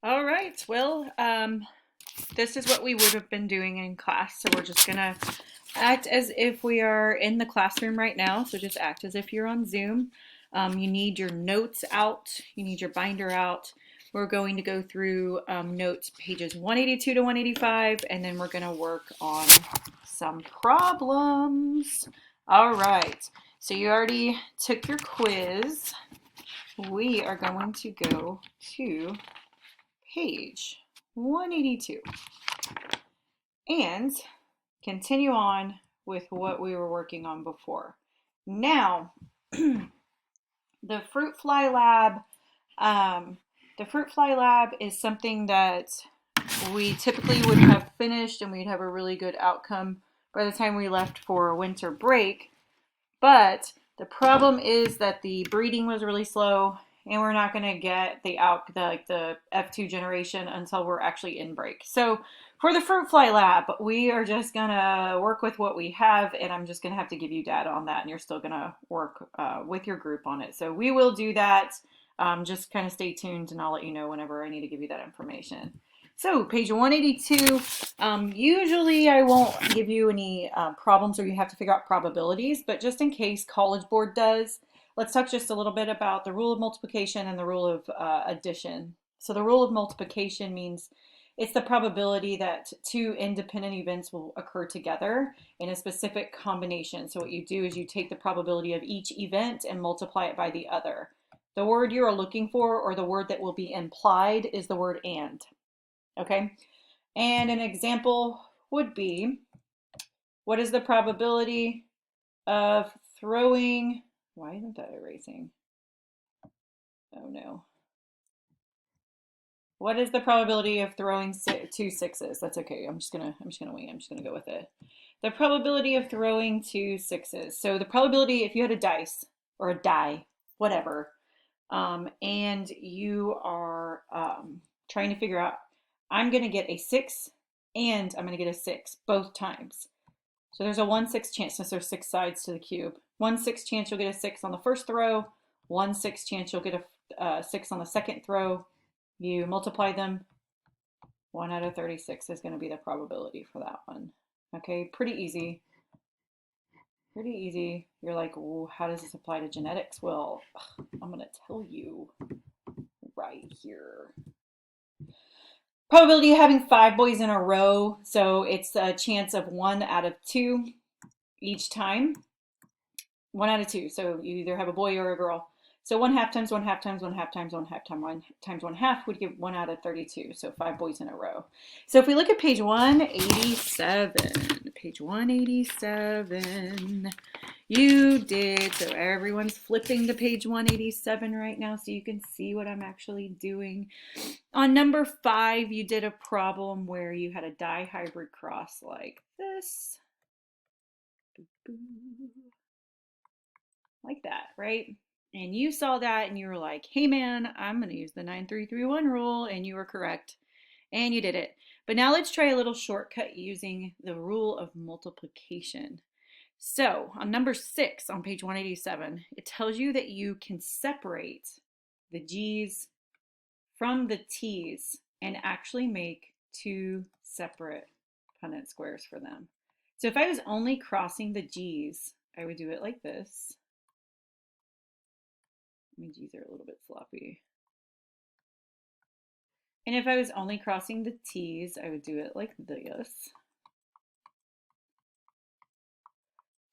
All right, well, this is what we would have been doing in class. So we're just gonna act as if we are in the classroom right now. So just act as if you're on Zoom. You need your notes out, you need your binder out. We're going to go through notes pages 182 to 185, and then we're gonna work on some problems. All right, so you already took your quiz. We are going to go to page 182 and continue on with what we were working on before. Now, the fruit fly lab, the fruit fly lab is something that we typically would have finished and we'd have a really good outcome by the time we left for a winter break. But the problem is that the breeding was really slow and we're not going to get the F2 generation until we're actually in break. So for the fruit fly lab, we are just going to work with what we have, and I'm just going to have to give you data on that, and you're still going to work with your group on it. So we will do that. Just kind of stay tuned, and I'll let you know whenever I need to give you that information. So page 182, usually I won't give you any problems or you have to figure out probabilities, but just in case College Board does, let's talk just a little bit about the rule of multiplication and the rule of addition. So the rule of multiplication means it's the probability that two independent events will occur together in a specific combination. So what you do is you take the probability of each event and multiply it by the other. The word you are looking for, or the word that will be implied, is the word and. Okay, and an example would be, what is the probability of throwing, why isn't that erasing? Oh no. What is the probability of throwing two sixes? That's okay. I'm just gonna wing it. I'm just gonna go with it. The probability of throwing two sixes. So the probability, if you had a dice or a die, whatever, and you are trying to figure out, I'm going to get a 6 and I'm going to get a 6 both times. So there's a 1/6 chance, since there's 6 sides to the cube. 1/6 chance you'll get a 6 on the first throw, 1/6 chance you'll get a 6 on the second throw. You multiply them, 1 out of 36 is going to be the probability for that one. Okay, pretty easy. Pretty easy. You're like, how does this apply to genetics? Well, I'm going to tell you right here. Probability of having 5 boys in a row, so it's a chance of 1 out of 2 each time. 1 out of 2, so you either have a boy or a girl. So 1/2 times 1/2 times 1/2 times 1/2 times 1 times 1/2 would give 1 out of 32, so 5 boys in a row. So if we look at page 187, page 187, you did, so everyone's flipping to page 187 right now so you can see what I'm actually doing. On number 5, you did a problem where you had a dihybrid cross like this. Like that, right? And you saw that and you were like, hey man, I'm going to use the 9331 rule, and you were correct. And you did it. But now let's try a little shortcut using the rule of multiplication. So on number 6 on page 187, it tells you that you can separate the G's from the T's and actually make 2 separate Punnett squares for them. So if I was only crossing the G's, I would do it like this. My G's are a little bit sloppy. And if I was only crossing the T's, I would do it like this.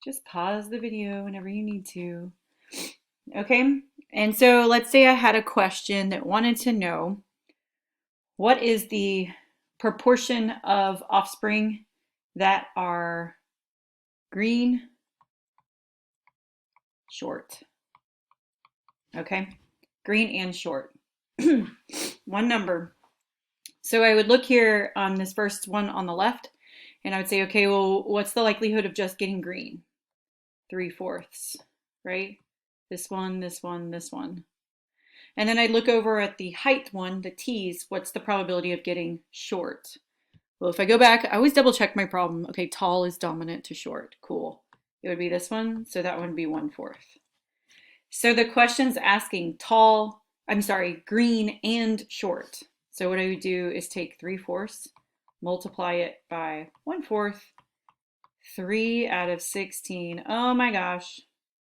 Just pause the video whenever you need to. Okay, and so let's say I had a question that wanted to know, what is the proportion of offspring that are green, short? Okay, green and short. One number. So I would look here on this first one on the left, and I would say, okay, well, what's the likelihood of just getting green? 3/4, right? This one, this one, this one. And then I'd look over at the height one, the T's, what's the probability of getting short? Well, if I go back, I always double check my problem. Okay, tall is dominant to short. Cool. It would be this one, so that one would be 1/4. So the question's asking green and short. So what I would do is take 3/4, multiply it by 1/4, 3 out of 16. Oh my gosh,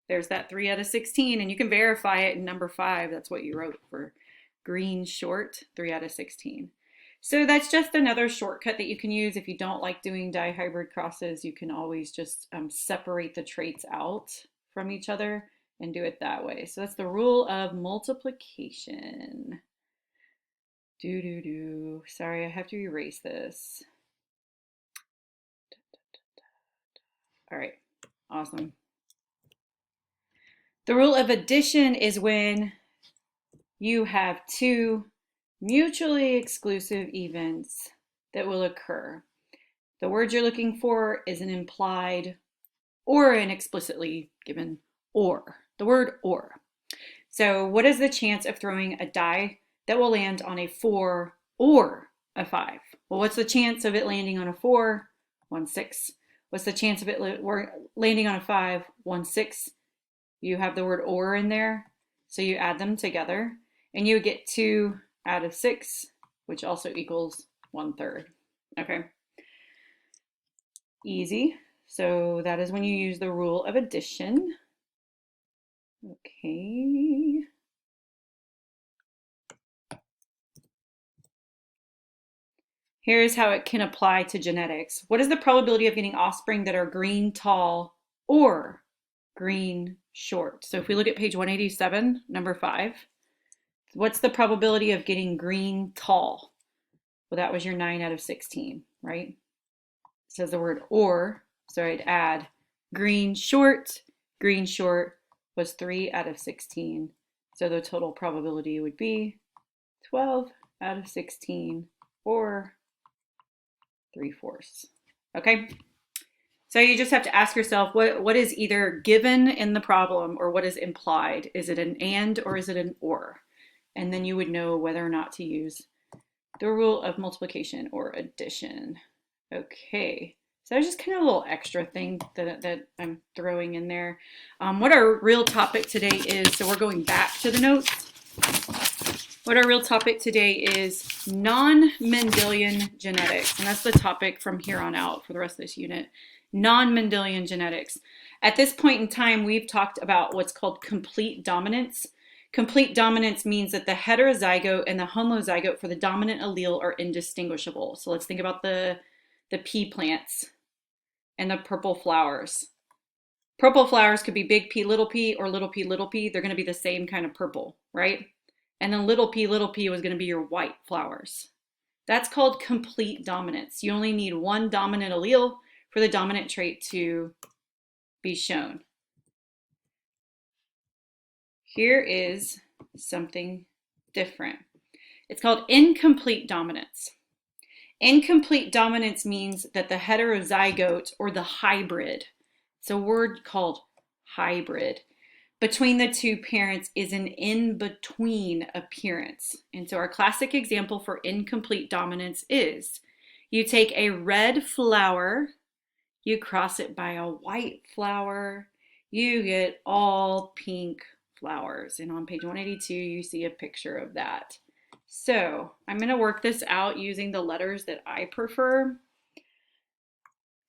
there's that 3 out of 16, and you can verify it in number 5. That's what you wrote for green short, 3 out of 16. So that's just another shortcut that you can use. If you don't like doing dihybrid crosses, you can always just separate the traits out from each other and do it that way. So that's the rule of multiplication. Sorry, I have to erase this. All right, awesome. The rule of addition is when you have two mutually exclusive events that will occur. The word you're looking for is an implied or an explicitly given or. The word or. So what is the chance of throwing a die that will land on a 4 or a 5? Well, what's the chance of it landing on a 4? 1/6. What's the chance of it landing on a 5? 1/6. You have the word or in there, so you add them together, and you would get 2 out of 6, which also equals 1/3. Okay. Easy. So that is when you use the rule of addition. Okay. Here's how it can apply to genetics. What is the probability of getting offspring that are green tall or green short? So if we look at page 187, number 5, what's the probability of getting green tall? Well, that was your 9 out of 16, right? It says the word or, so I'd add green short. Green short was 3 out of 16. So the total probability would be 12 out of 16 or 3/4. Okay, so you just have to ask yourself what is either given in the problem or what is implied. Is it an and or is it an or? And then you would know whether or not to use the rule of multiplication or addition. Okay, so that's just kind of a little extra thing that I'm throwing in there. What our real topic today is, so we're going back to the notes. What our real topic today is non-Mendelian genetics, and that's the topic from here on out for the rest of this unit. Non-Mendelian genetics. At this point in time, we've talked about what's called complete dominance. Complete dominance means that the heterozygote and the homozygote for the dominant allele are indistinguishable. So let's think about the pea plants and the purple flowers. Purple flowers could be big P, little p, or little p, little p. They're going to be the same kind of purple, right? And then little p was going to be your white flowers. That's called complete dominance. You only need one dominant allele for the dominant trait to be shown. Here is something different. It's called incomplete dominance. Incomplete dominance means that the heterozygote or the hybrid, it's a word called hybrid, between the two parents is an in-between appearance. And so our classic example for incomplete dominance is you take a red flower, you cross it by a white flower, you get all pink flowers. And on page 182, you see a picture of that. So I'm going to work this out using the letters that I prefer.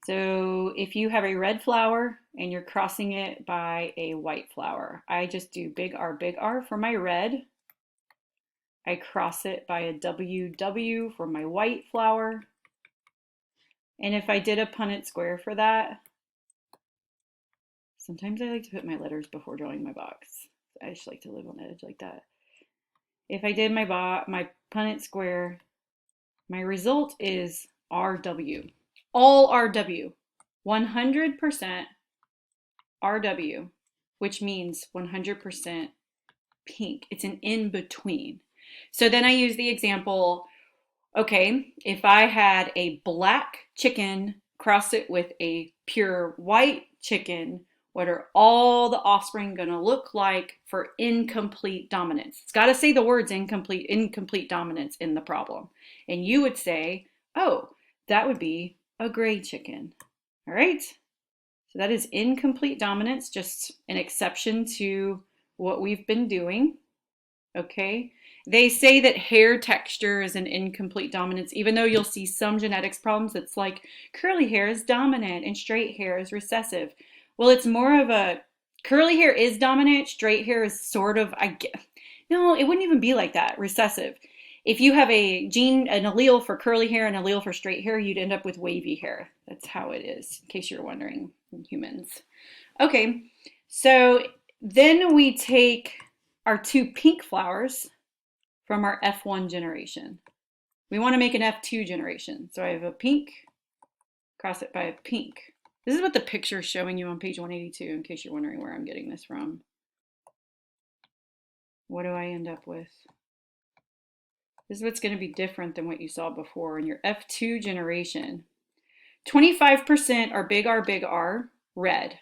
So if you have a red flower and you're crossing it by a white flower, I just do big R for my red. I cross it by a WW for my white flower. And if I did a Punnett square for that, sometimes I like to put my letters before drawing my box. I just like to live on the edge like that. If I did my Punnett square, my result is RW. All RW, 100% RW, which means 100% pink. It's an in-between. So then I use the example, okay, if I had a black chicken, cross it with a pure white chicken, what are all the offspring going to look like for incomplete dominance? It's got to say the words incomplete dominance in the problem. And you would say, oh, that would be a gray chicken. All right, so that is incomplete dominance, just an exception to what we've been doing. Okay, They say that hair texture is an incomplete dominance, even though you'll see some genetics problems. It's like curly hair is dominant and straight hair is recessive. Well, it's more of a curly hair is dominant, straight hair is sort of, I get, no, it wouldn't even be like that, recessive. If you have a gene, an allele for curly hair and an allele for straight hair, you'd end up with wavy hair. That's how it is, in case you're wondering, in humans. Okay, so then we take our two pink flowers from our F1 generation. We want to make an F2 generation. So I have a pink, cross it by a pink. This is what the picture is showing you on page 182, in case you're wondering where I'm getting this from. What do I end up with? This is what's going to be different than what you saw before in your F2 generation. 25% are big R, red.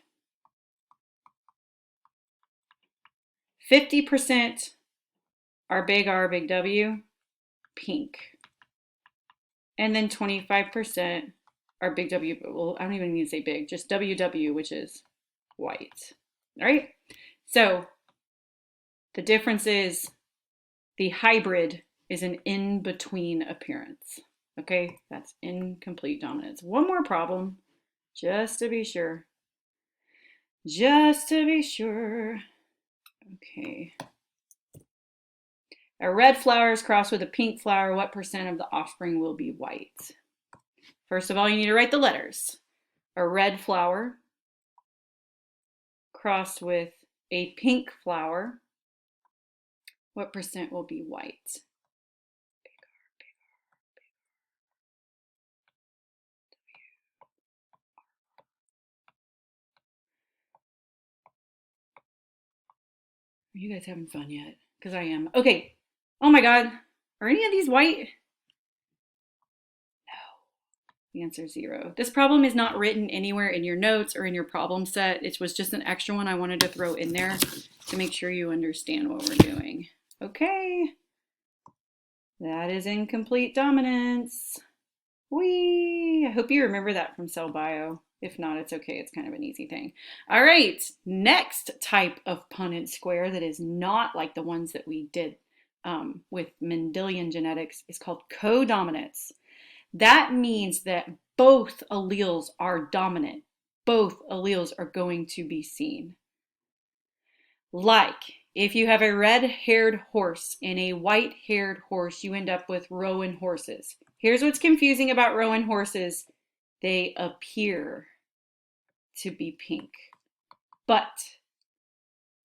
50% are big R, big W, pink. And then 25% are big W, well, I don't even need to say big, just WW, which is white. All right? So the difference is the hybrid is an in-between appearance. Okay, that's incomplete dominance. One more problem, just to be sure. Just to be sure. Okay. A red flower is crossed with a pink flower. What percent of the offspring will be white? First of all, you need to write the letters. A red flower crossed with a pink flower. What percent will be white? Are you guys having fun yet? Because I am. Okay. Oh my God. Are any of these white? No. The answer is 0. This problem is not written anywhere in your notes or in your problem set. It was just an extra one I wanted to throw in there to make sure you understand what we're doing. Okay. That is incomplete dominance. Whee! I hope you remember that from cell bio. If not, it's okay. It's kind of an easy thing. All right, next type of Punnett square that is not like the ones that we did with Mendelian genetics is called codominance. That means that both alleles are dominant. Both alleles are going to be seen. Like, if you have a red-haired horse and a white-haired horse, you end up with roan horses. Here's what's confusing about roan horses. They appear to be pink. But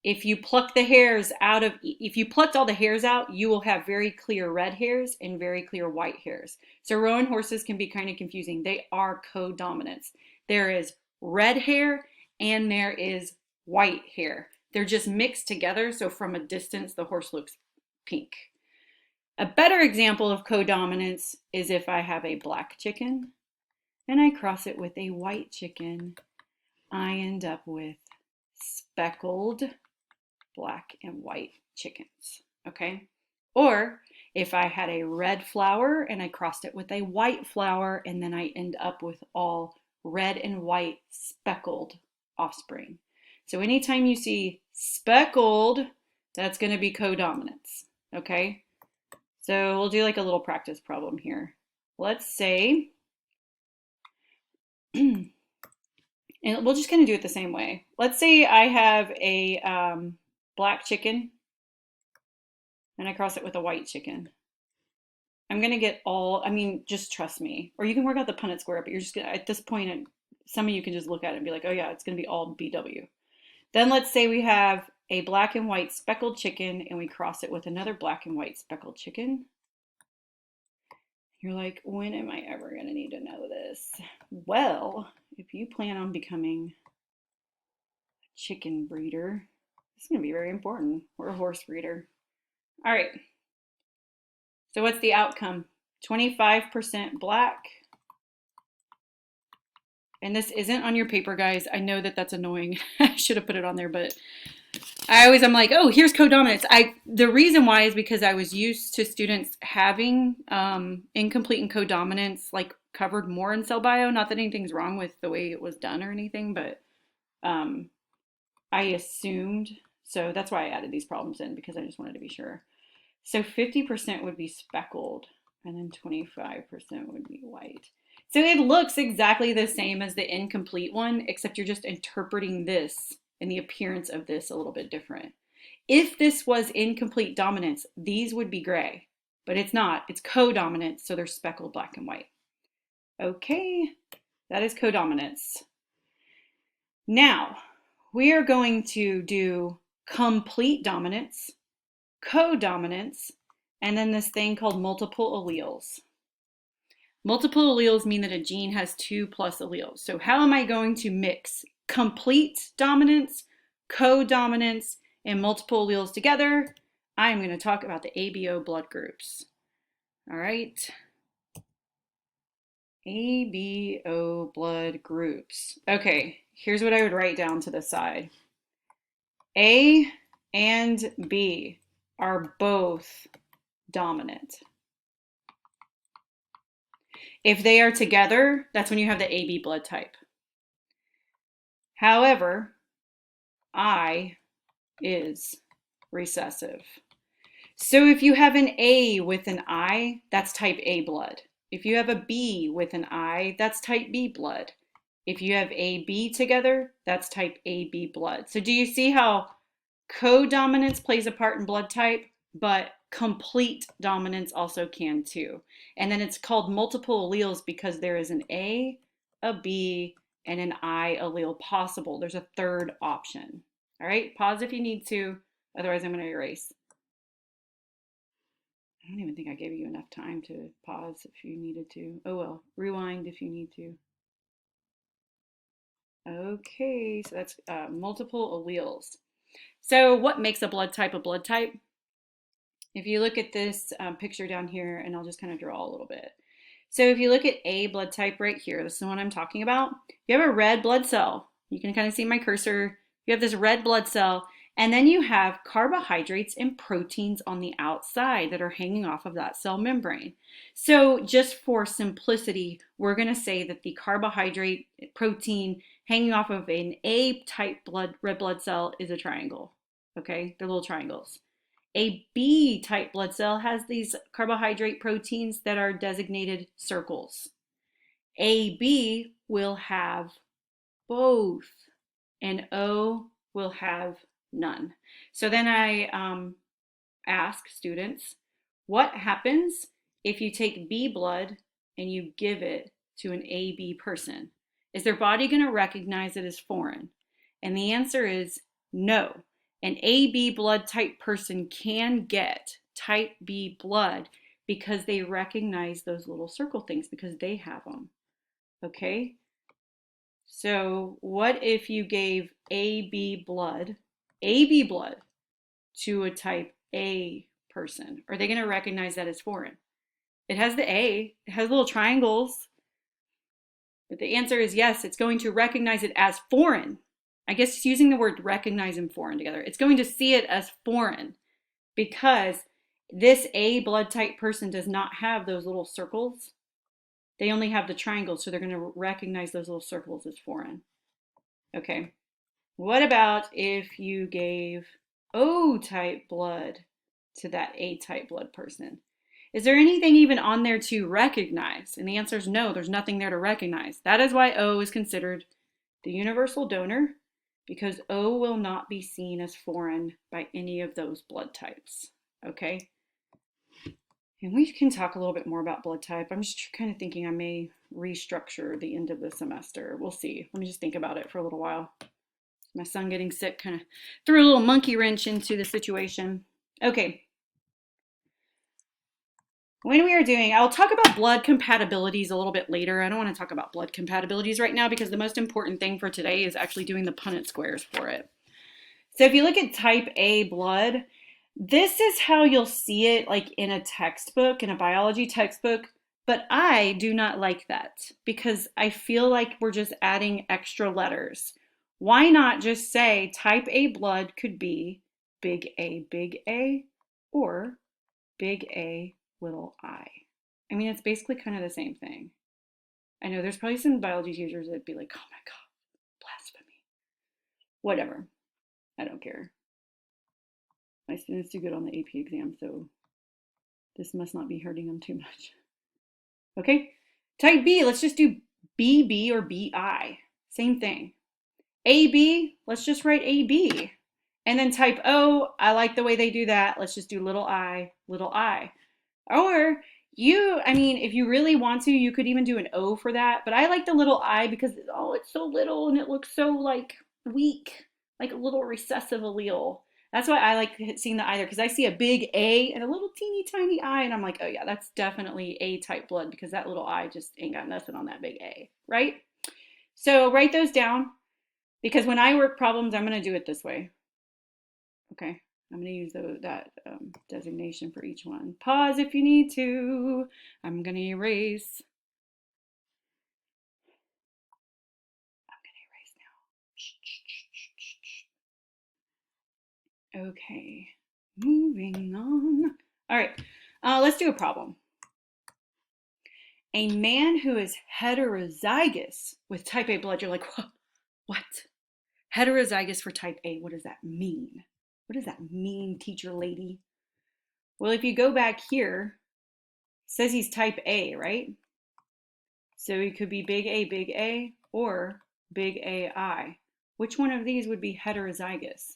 if you pluck the hairs out of, if you plucked all the hairs out, you will have very clear red hairs and very clear white hairs. So roan horses can be kind of confusing. They are codominants. There is red hair and there is white hair. They're just mixed together, so from a distance, the horse looks pink. A better example of codominance is if I have a black chicken and I cross it with a white chicken, I end up with speckled black and white chickens, okay? Or if I had a red flower and I crossed it with a white flower, and then I end up with all red and white speckled offspring. So anytime you see speckled, that's going to be codominance, okay? So we'll do like a little practice problem here. Let's say, and we'll just kind of do it the same way. Let's say I have a black chicken and I cross it with a white chicken. I'm going to get all, I mean, just trust me. Or you can work out the Punnett square, but you're just going to, at this point, some of you can just look at it and be like, oh yeah, it's going to be all BW. Then let's say we have a black and white speckled chicken and we cross it with another black and white speckled chicken. You're like, when am I ever going to need to know this? Well, if you plan on becoming a chicken breeder, it's going to be very important, or a horse breeder. All right. So what's the outcome? 25% black. And this isn't on your paper, guys. I know that that's annoying. I should have put it on there, but I'm like, oh, here's codominance. The reason why is because I was used to students having incomplete and codominance like covered more in cell bio. Not that anything's wrong with the way it was done or anything, but I assumed. So that's why I added these problems in, because I just wanted to be sure. So 50% would be speckled, and then 25% would be white. So it looks exactly the same as the incomplete one, except you're just interpreting this and the appearance of this a little bit different. If this was incomplete dominance, these would be gray, but it's not. It's codominance, so they're speckled black and white. Okay, that is codominance. Now, we are going to do complete dominance, codominance, and then this thing called multiple alleles. Multiple alleles mean that a gene has 2+ alleles. So how am I going to mix complete dominance, codominance, and multiple alleles together? I'm going to talk about the ABO blood groups. All right. ABO blood groups. Okay, here's what I would write down to the side. A and B are both dominant. If they are together, that's when you have the AB blood type. However, I is recessive. So if you have an A with an I, that's type A blood. If you have a B with an I, that's type B blood. If you have AB together, that's type AB blood. So do you see how codominance plays a part in blood type, but complete dominance also can too? And then it's called multiple alleles because there is an A, a B, and an I allele possible. There's a third option. All right, pause if you need to, otherwise I'm going to erase. I don't even think I gave you enough time to pause if you needed to. Oh well, rewind if you need to. Okay, so that's multiple alleles. So what makes a blood type a blood type? If you look at this picture down here, and I'll just kind of draw a little bit. So if you look at A blood type right here, this is the one I'm talking about. You have a red blood cell. You can kind of see my cursor. You have this red blood cell, and then you have carbohydrates and proteins on the outside that are hanging off of that cell membrane. So just for simplicity, we're going to say that the carbohydrate protein hanging off of an A type red blood cell is a triangle. Okay, they're little triangles. A B type blood cell has these carbohydrate proteins that are designated circles. AB will have both, and O will have none. So then I ask students, what happens if you take B blood and you give it to an AB person? Is their body going to recognize it as foreign? And the answer is no. An AB blood type person can get type B blood because they recognize those little circle things because they have them. Okay? So what if you gave AB blood to a type A person? Are they going to recognize that as foreign? It has the A, it has little triangles, but the answer is yes, it's going to recognize it as foreign. I guess it's using the word recognize and foreign together. It's going to see it as foreign because this A blood type person does not have those little circles. They only have the triangles, so they're going to recognize those little circles as foreign. Okay. What about if you gave O type blood to that A type blood person? Is there anything even on there to recognize? And the answer is no, there's nothing there to recognize. That is why O is considered the universal donor, because O will not be seen as foreign by any of those blood types. Okay? And we can talk a little bit more about blood type. I'm just kind of thinking I may restructure the end of the semester. We'll see. Let me just think about it for a little while. My son getting sick kind of threw a little monkey wrench into the situation. Okay. When we are doing, I'll talk about blood compatibilities a little bit later. I don't want to talk about blood compatibilities right now because the most important thing for today is actually doing the Punnett squares for it. So if you look at type A blood, this is how you'll see it like in a textbook, in a biology textbook, but I do not like that because I feel like we're just adding extra letters. Why not just say type A blood could be big A, or big A, little I. I mean, it's basically kind of the same thing. I know there's probably some biology teachers that'd be like, oh my God, blasphemy. Whatever. I don't care. My students do good on the AP exam, so This must not be hurting them too much. Okay, type B, let's just do BB or BI. Same thing. AB, let's just write AB. And then type O, I like the way they do that. Let's just do little I, little I. Or I mean, if you really want to, you could even do an O for that. But I like the little I because, oh, it's so little and it looks so like weak, like a little recessive allele. That's why I like seeing the I there because I see a big A and a little teeny tiny I, and I'm like, oh yeah, that's definitely A type blood because that little I just ain't got nothing on that big A, right? So write those down because when I work problems, I'm going to do it this way. Okay, I'm going to use that designation for each one. Pause if you need to. I'm going to erase. Okay, moving on. All right, let's do a problem. A man who is heterozygous with type A blood, you're like, what? Heterozygous for type A, what does that mean? What does that mean, teacher lady? Well, if you go back here, it says he's type A, right? So he could be big A or big AI. Which one of these would be heterozygous?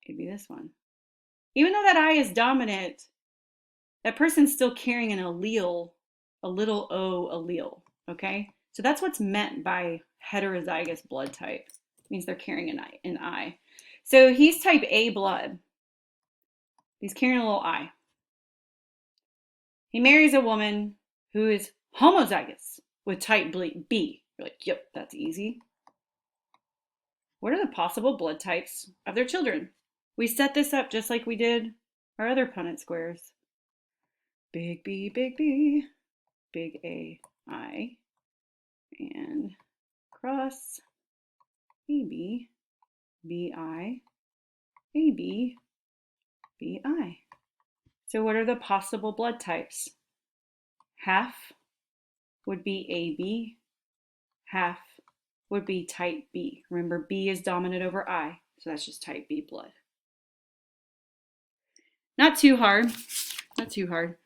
It'd be this one. Even though that I is dominant, that person's still carrying an allele, a little O allele, okay? So that's what's meant by heterozygous blood type. It means they're carrying an I. So he's type A blood. He's carrying a little I. He marries a woman who is homozygous with type B. You're like, yep, that's easy. What are the possible blood types of their children? We set this up just like we did our other Punnett squares. Big B, big A, I, and cross AB, BI, AB, BI. So what are the possible blood types? Half would be AB, half would be type B. Remember, B is dominant over I, so that's just type B blood. Not too hard, not too hard.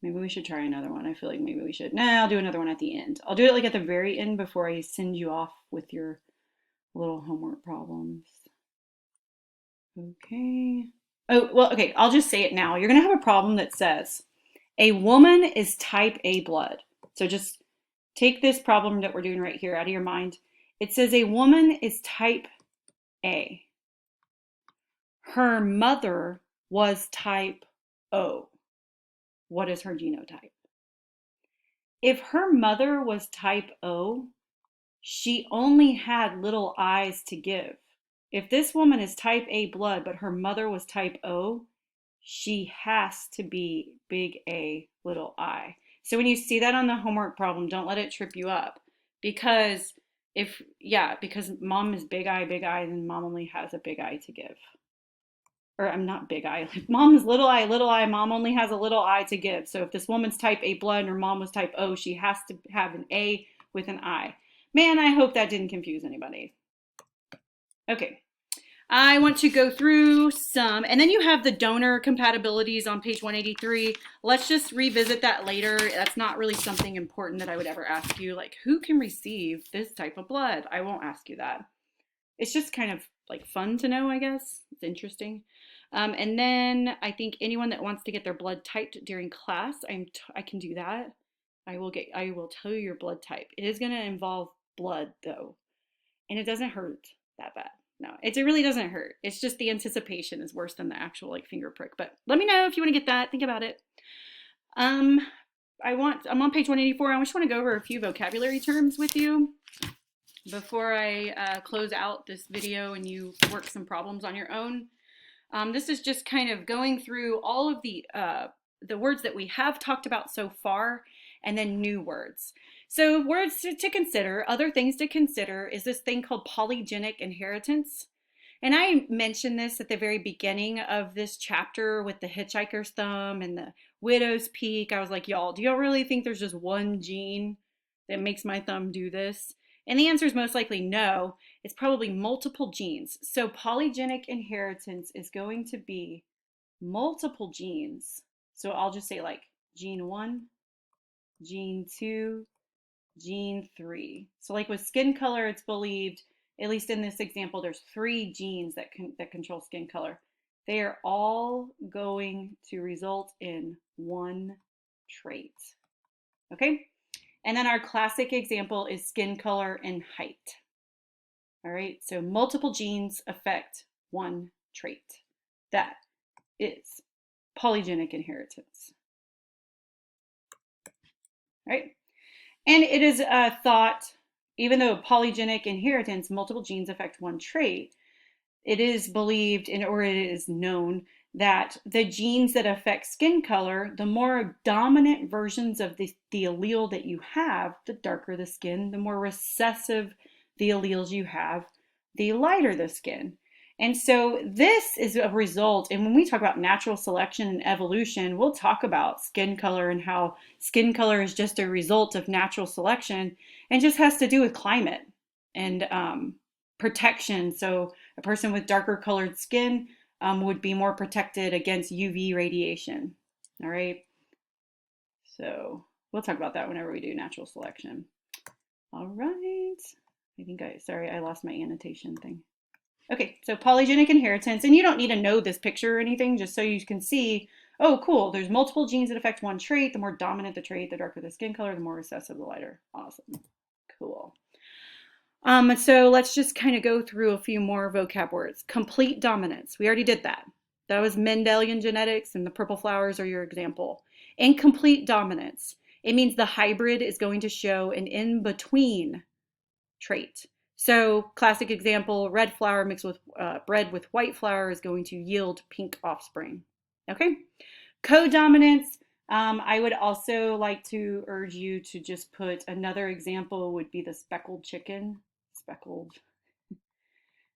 Maybe we should try another one. I feel like maybe we should. Nah, I'll do another one at the end. I'll do it like at the very end before I send you off with your little homework problems. Okay. Oh, well, okay, I'll just say it now. You're going to have a problem that says a woman is type A blood. So just take this problem that we're doing right here out of your mind. It says a woman is type A. Her mother was type O. What is her genotype? If her mother was type O, she only had little I's to give. If this woman is type A blood, but her mother was type O, she has to be big A, little I. So when you see that on the homework problem, don't let it trip you up. Because because mom is big I, then mom only has a big I to give. Or I'm not big I, mom's little I, mom only has a little I to give. So if this woman's type A blood and her mom was type O, she has to have an A with an I. Man, I hope that didn't confuse anybody. Okay, I want to go through some, and then you have the donor compatibilities on page 183. Let's just revisit that later. That's not really something important that I would ever ask you, like who can receive this type of blood? I won't ask you that. It's just kind of like fun to know, I guess. It's interesting. And then I think anyone that wants to get their blood typed during class, I can do that. I will tell you your blood type. It is going to involve blood though, and it doesn't hurt that bad. No, it really doesn't hurt. It's just the anticipation is worse than the actual like finger prick. But let me know if you want to get that. Think about it. I'm on page 184. I just want to go over a few vocabulary terms with you before I close out this video and you work some problems on your own. This is just kind of going through all of the words that we have talked about so far, and then new words. So words to consider, other things to consider is this thing called polygenic inheritance. And I mentioned this at the very beginning of this chapter with the hitchhiker's thumb and the widow's peak. I was like, y'all, do y'all really think there's just one gene that makes my thumb do this? And the answer is most likely no. It's probably multiple genes. So polygenic inheritance is going to be multiple genes. So I'll just say like gene 1, gene 2, gene 3. So like with skin color, it's believed, at least in this example, there's 3 genes that control skin color. They are all going to result in one trait. Okay? And then our classic example is skin color and height. All right, so multiple genes affect one trait. That is polygenic inheritance. All right, and it is thought, even though polygenic inheritance, multiple genes affect one trait, it is believed or it is known that the genes that affect skin color, the more dominant versions of the allele that you have, the darker the skin, the more recessive the alleles you have, the lighter the skin. And so this is a result, and when we talk about natural selection and evolution, we'll talk about skin color and how skin color is just a result of natural selection and just has to do with climate and protection. So a person with darker colored skin would be more protected against UV radiation. All right. So we'll talk about that whenever we do natural selection. All right. Sorry, I lost my annotation thing. Okay, so polygenic inheritance, and you don't need to know this picture or anything, just so you can see, oh, cool, there's multiple genes that affect one trait. The more dominant the trait, the darker the skin color, the more recessive, the lighter. Awesome. Cool. So let's just kind of go through a few more vocab words. Complete dominance. We already did that. That was Mendelian genetics, and the purple flowers are your example. Incomplete dominance. It means the hybrid is going to show an in-between trait. So classic example, red flour mixed with bred with white flour is going to yield pink offspring. Okay. Codominance. I would also like to urge you to just put another example would be the speckled chicken.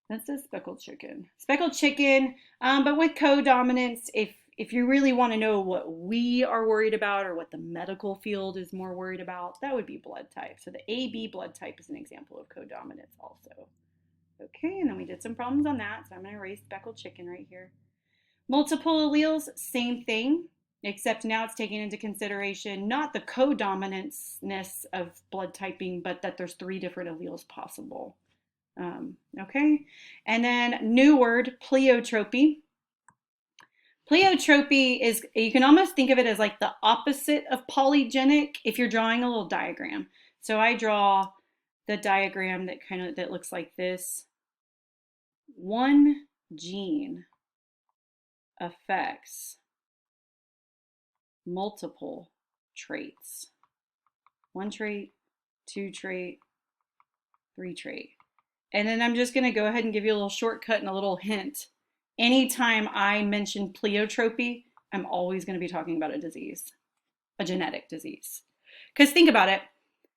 That's a speckled chicken. Speckled chicken, but with codominance, if you really want to know what we are worried about or what the medical field is more worried about, that would be blood type. So the AB blood type is an example of codominance also. Okay, and then we did some problems on that, so I'm going to erase speckled chicken right here. Multiple alleles, same thing, except now it's taking into consideration not the codominance of blood typing, but that there's 3 different alleles possible. Okay, and then new word, pleiotropy. Pleiotropy is, you can almost think of it as like the opposite of polygenic if you're drawing a little diagram. So I draw the diagram that looks like this. One gene affects multiple traits. 1 trait, 2 trait, 3 trait. And then I'm just going to go ahead and give you a little shortcut and a little hint. Anytime I mention pleiotropy, I'm always going to be talking about a disease, a genetic disease. Because think about it,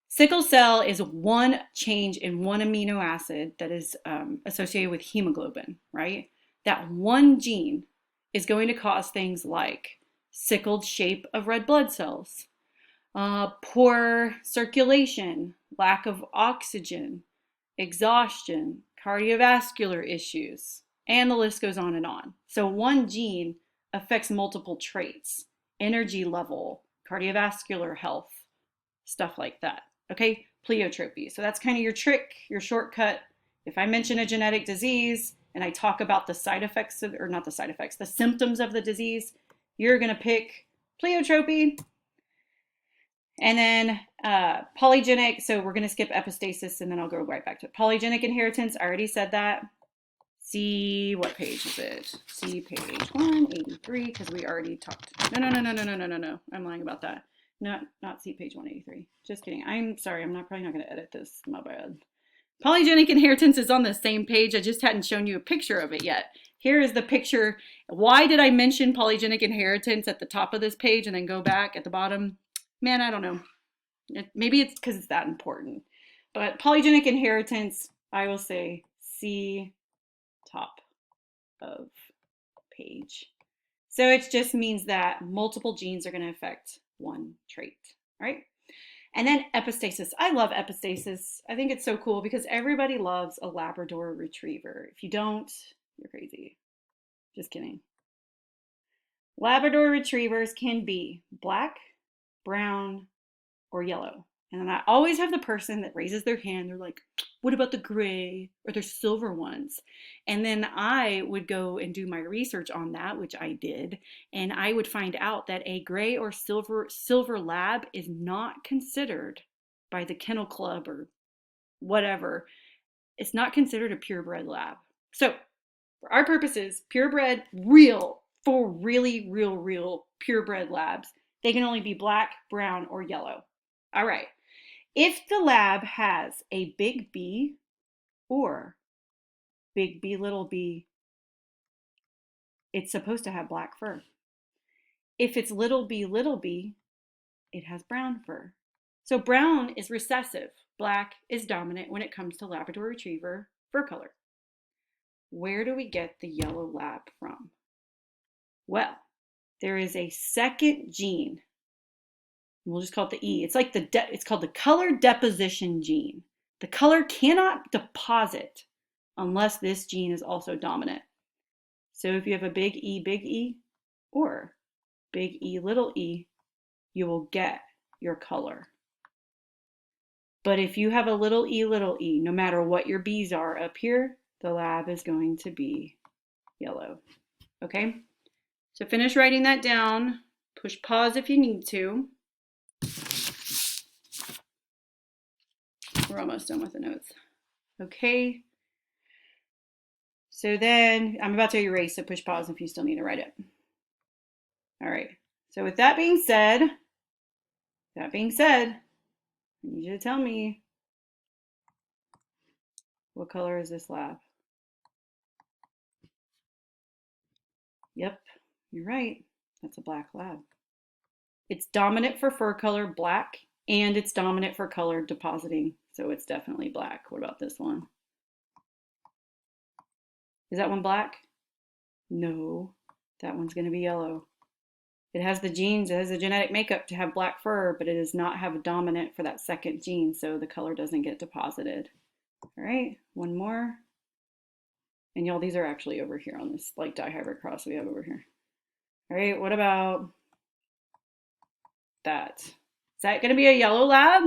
sickle cell is one change in one amino acid that is associated with hemoglobin, right? That one gene is going to cause things like sickled shape of red blood cells, poor circulation, lack of oxygen, exhaustion, cardiovascular issues, and the list goes on and on. So one gene affects multiple traits, energy level, cardiovascular health, stuff like that. Okay, pleiotropy. So that's kind of your trick, your shortcut. If I mention a genetic disease and I talk about the side effects, or not the side effects, the symptoms of the disease, you're going to pick pleiotropy. And then polygenic, so we're going to skip epistasis and then I'll go right back to it. Polygenic inheritance, I already said that. See, what page is it? See page 183, because we already talked. No. I'm lying about that. Not see page 183. Just kidding. I'm sorry, probably not going to edit this. My bad. Polygenic inheritance is on the same page. I just hadn't shown you a picture of it yet. Here is the picture. Why did I mention polygenic inheritance at the top of this page and then go back at the bottom? Man, I don't know. Maybe it's because it's that important. But polygenic inheritance, I will say, see top of page. So it just means that multiple genes are going to affect one trait, right? And then epistasis. I love epistasis. I think it's so cool because everybody loves a Labrador retriever. If you don't, you're crazy. Just kidding. Labrador retrievers can be black, brown, or yellow. And then I always have the person that raises their hand. They're like, what about the gray or the silver ones? And then I would go and do my research on that, which I did. And I would find out that a gray or silver lab is not considered by the Kennel Club or whatever. It's not considered a purebred lab. So for our purposes, purebred, real, for really real purebred labs, they can only be black, brown, or yellow. All right. If the lab has a big B or big B, it's supposed to have black fur. If it's little b, it has brown fur. So brown is recessive. Black is dominant when it comes to Labrador Retriever fur color. Where do we get the yellow lab from? Well, there is a second gene. We'll just call it the E. It's like it's called the color deposition gene. The color cannot deposit unless this gene is also dominant. So if you have a big E or big E, you will get your color. But if you have a little e, no matter what your B's are up here, the lab is going to be yellow. Okay? So finish writing that down. Push pause if you need to. We're almost done with the notes. Okay. So then I'm about to erase, so push pause if you still need to write it. All right. So with that being said, I need you to tell me, what color is this lab? Yep, you're right. That's a black lab. It's dominant for fur color, black, and it's dominant for color depositing. So it's definitely black. What about this one? Is that one black? No, that one's going to be yellow. It has the genes, it has the genetic makeup to have black fur, but it does not have a dominant for that second gene, so the color doesn't get deposited. All right, one more. And y'all, these are actually over here on this like dihybrid cross we have over here. All right, what about that? Is that going to be a yellow lab?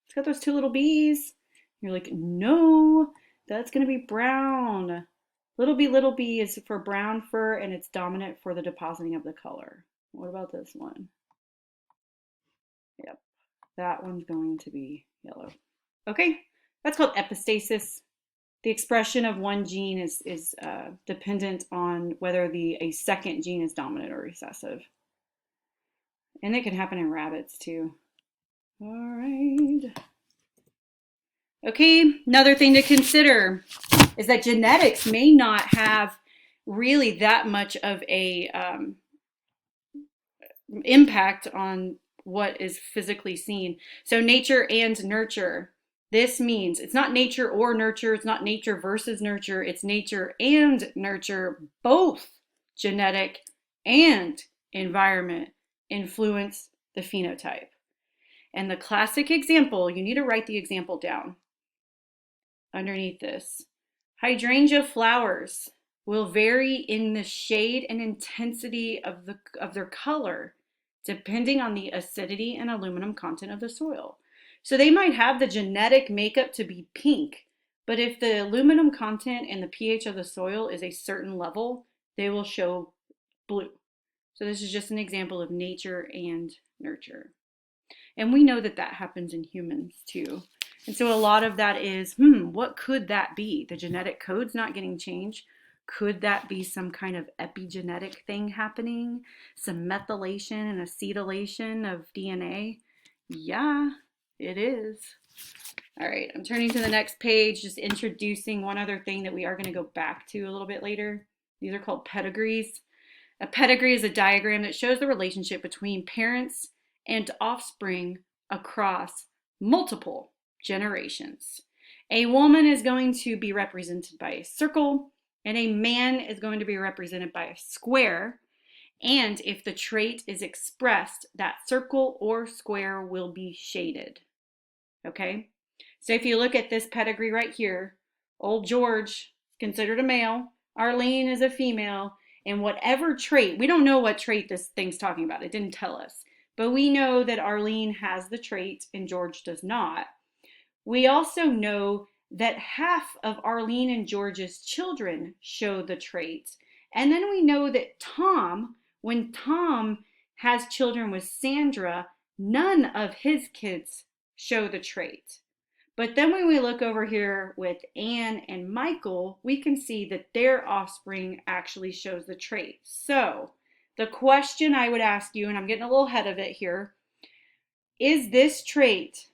It's got those two little B's. You're like, no, that's going to be brown. Little b is for brown fur, and it's dominant for the depositing of the color. What about this one? Yep, that one's going to be yellow. Okay, that's called epistasis. The expression of one gene is dependent on whether a second gene is dominant or recessive. And it can happen in rabbits too. All right. Okay, another thing to consider is that genetics may not have really that much of a impact on what is physically seen. So nature and nurture. This means it's not nature or nurture, it's not nature versus nurture, it's nature and nurture, both genetic and environment influence the phenotype. And the classic example, you need to write the example down underneath this. Hydrangea flowers will vary in the shade and intensity of their color depending on the acidity and aluminum content of the soil. So they might have the genetic makeup to be pink, but if the aluminum content and the pH of the soil is a certain level, they will show blue. So this is just an example of nature and nurture. And we know that that happens in humans too. And so a lot of that is, what could that be? The genetic code's not getting changed. Could that be some kind of epigenetic thing happening? Some methylation and acetylation of DNA? Yeah, it is. All right, I'm turning to the next page, just introducing one other thing that we are going to go back to a little bit later. These are called pedigrees. A pedigree is a diagram that shows the relationship between parents and offspring across multiple generations. A woman is going to be represented by a circle, and a man is going to be represented by a square. And if the trait is expressed, that circle or square will be shaded. Okay? So if you look at this pedigree right here, old George is considered a male, Arlene is a female, And whatever trait, we don't know what trait this thing's talking about. It didn't tell us. But we know that Arlene has the trait and George does not. We also know that half of Arlene and George's children show the traits. And then we know that Tom, when Tom has children with Sandra, none of his kids show the trait. But then when we look over here with Anne and Michael, we can see that their offspring actually shows the trait. So the question I would ask you, and I'm getting a little ahead of it here, is this trait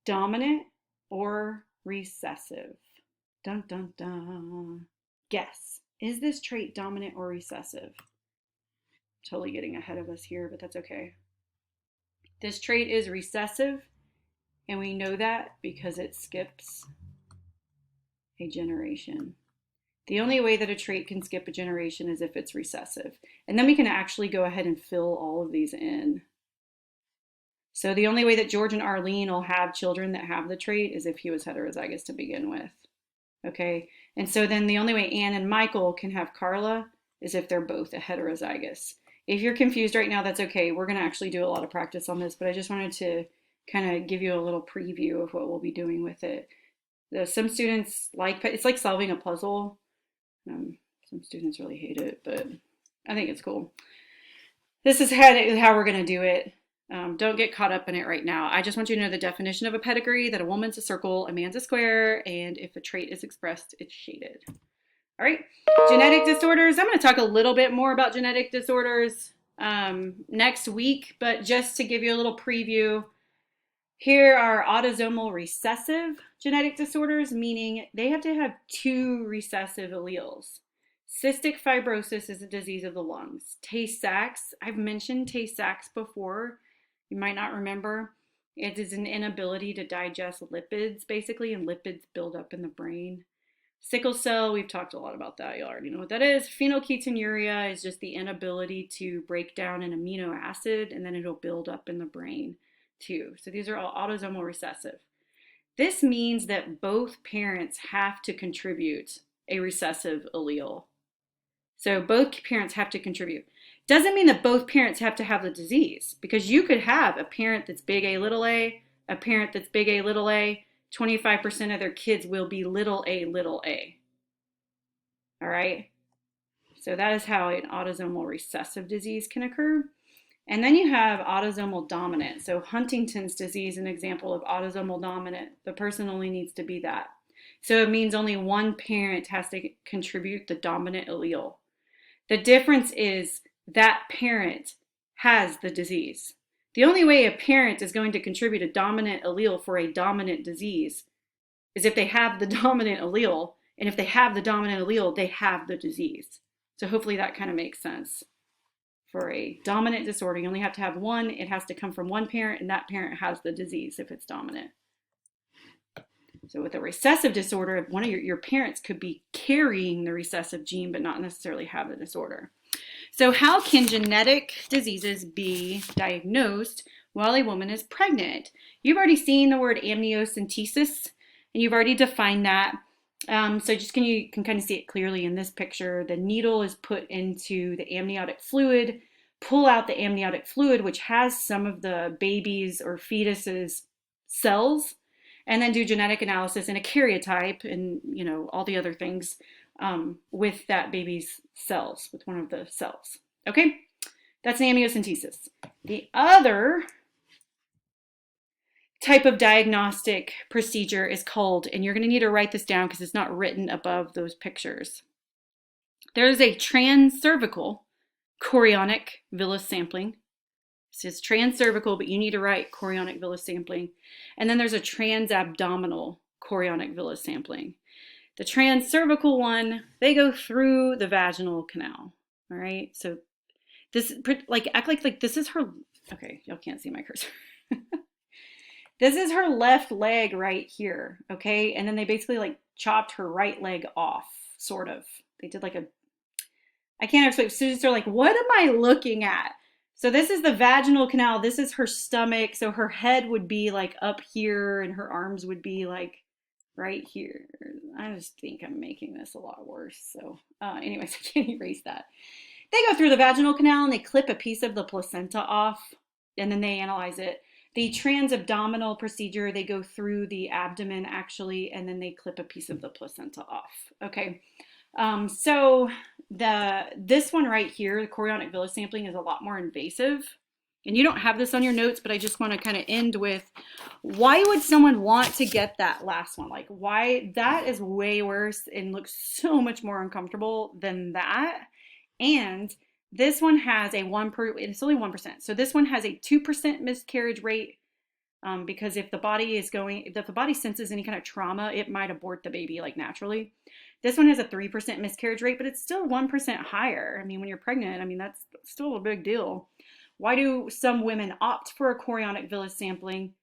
dominant or recessive? Dun, dun, dun. Guess. Is this trait dominant or recessive? Totally getting ahead of us here, but that's okay. This trait is recessive, and we know that because it skips a generation. The only way that a trait can skip a generation is if it's recessive. And then we can actually go ahead and fill all of these in. So the only way that George and Arlene will have children that have the trait is if he was heterozygous to begin with. Okay, and so then the only way Anne and Michael can have Carla is if they're both a heterozygous. If you're confused right now, that's okay. We're going to actually do a lot of practice on this, but I just wanted to kind of give you a little preview of what we'll be doing with it. Some students it's like solving a puzzle. Some students really hate it, but I think it's cool. This is how we're going to do it. Don't get caught up in it right now. I just want you to know the definition of a pedigree, that a woman's a circle, a man's a square, and if a trait is expressed, it's shaded. All right, genetic disorders. I'm going to talk a little bit more about genetic disorders next week, but just to give you a little preview, here are autosomal recessive genetic disorders, meaning they have to have 2 recessive alleles. Cystic fibrosis is a disease of the lungs. Tay-Sachs, I've mentioned Tay-Sachs before. You might not remember. It is an inability to digest lipids, basically, and lipids build up in the brain. Sickle cell, we've talked a lot about that. You already know what that is. Phenylketonuria is just the inability to break down an amino acid, and then it'll build up in the brain too. So these are all autosomal recessive. This means that both parents have to contribute a recessive allele. So both parents have to contribute. Doesn't mean that both parents have to have the disease, because you could have a parent that's big A little a parent that's big A little a, 25% of their kids will be little a little a. All right? So that is how an autosomal recessive disease can occur. And then you have autosomal dominant. So Huntington's disease, an example of autosomal dominant. The person only needs to be that. So it means only one parent has to contribute the dominant allele. The difference is that parent has the disease. The only way a parent is going to contribute a dominant allele for a dominant disease is if they have the dominant allele. And if they have the dominant allele, they have the disease. So hopefully that kind of makes sense. For a dominant disorder, you only have to have one. It has to come from one parent, and that parent has the disease if it's dominant. So with a recessive disorder, one of your parents could be carrying the recessive gene but not necessarily have the disorder. So how can genetic diseases be diagnosed while a woman is pregnant? You've already seen the word amniocentesis, and you've already defined that. So you can kind of see it clearly in this picture. The needle is put into the amniotic fluid, pull out the amniotic fluid, which has some of the baby's or fetus's cells, and then do genetic analysis in a karyotype and, all the other things with that baby's cells, with one of the cells. Okay, that's an amniocentesis. The other type of diagnostic procedure is called, and you're going to need to write this down because it's not written above those pictures. There's a transcervical chorionic villus sampling. It says transcervical, but you need to write chorionic villus sampling. And then there's a transabdominal chorionic villus sampling. The transcervical one, they go through the vaginal canal. All right. So this, act like this is her. Okay, y'all can't see my cursor. This is her left leg right here. Okay, and then they basically chopped her right leg off, sort of. They did I can't explain. Students are like, what am I looking at? So this is the vaginal canal. This is her stomach. So her head would be up here and her arms would be right here. I just think I'm making this a lot worse. So anyways, I can't erase that. They go through the vaginal canal and they clip a piece of the placenta off, and then they analyze it. The transabdominal procedure, they go through the abdomen actually, and then they clip a piece of the placenta off. Okay. So this one right here, the chorionic villus sampling, is a lot more invasive. And you don't have this on your notes, but I just want to kind of end with, why would someone want to get that last one? Like, why? That is way worse and looks so much more uncomfortable than that. And this one has a it's only 1%. So this one has a 2% miscarriage rate, because if the body senses any kind of trauma, it might abort the baby like naturally. This one has a 3% miscarriage rate, but it's still 1% higher. I mean, when you're pregnant, I mean, that's still a big deal. Why do some women opt for a chorionic villus sampling?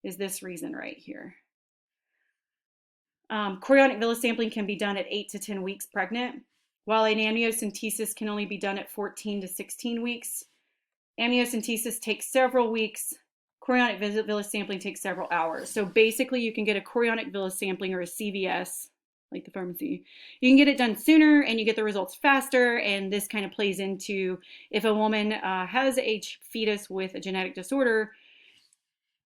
Is this reason right here. Chorionic villus sampling can be done at 8 to 10 weeks pregnant, while an amniocentesis can only be done at 14 to 16 weeks. Amniocentesis takes several weeks. Chorionic villus sampling takes several hours. So basically you can get a chorionic villus sampling or a CVS, like the pharmacy. You can get it done sooner and you get the results faster, and this kind of plays into if a woman has a fetus with a genetic disorder.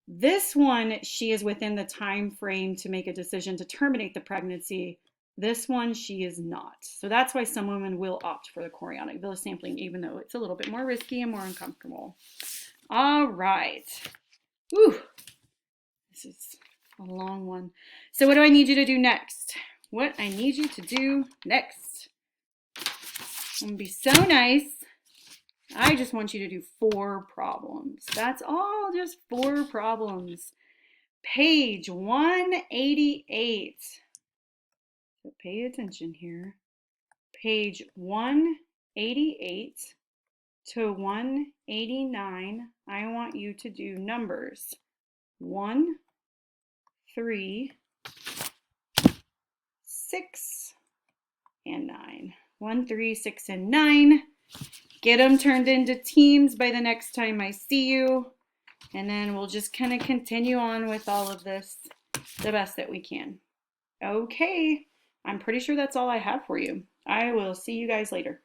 This one, she is within the time frame to make a decision to terminate the pregnancy. This one, she is not. So that's why some women will opt for the chorionic villus sampling, even though it's a little bit more risky and more uncomfortable. All right. Whew. This is a long one. So what do I need you to do next? What I need you to do next. I'm going to be so nice. I just want you to do 4 problems. That's all, just 4 problems. Page 188. So pay attention here. Page 188 to 189, I want you to do numbers 1, 3, 6, and 9. 1, 3, 6, and 9. Get them turned into teams by the next time I see you. And then we'll just kind of continue on with all of this the best that we can. Okay, I'm pretty sure that's all I have for you. I will see you guys later.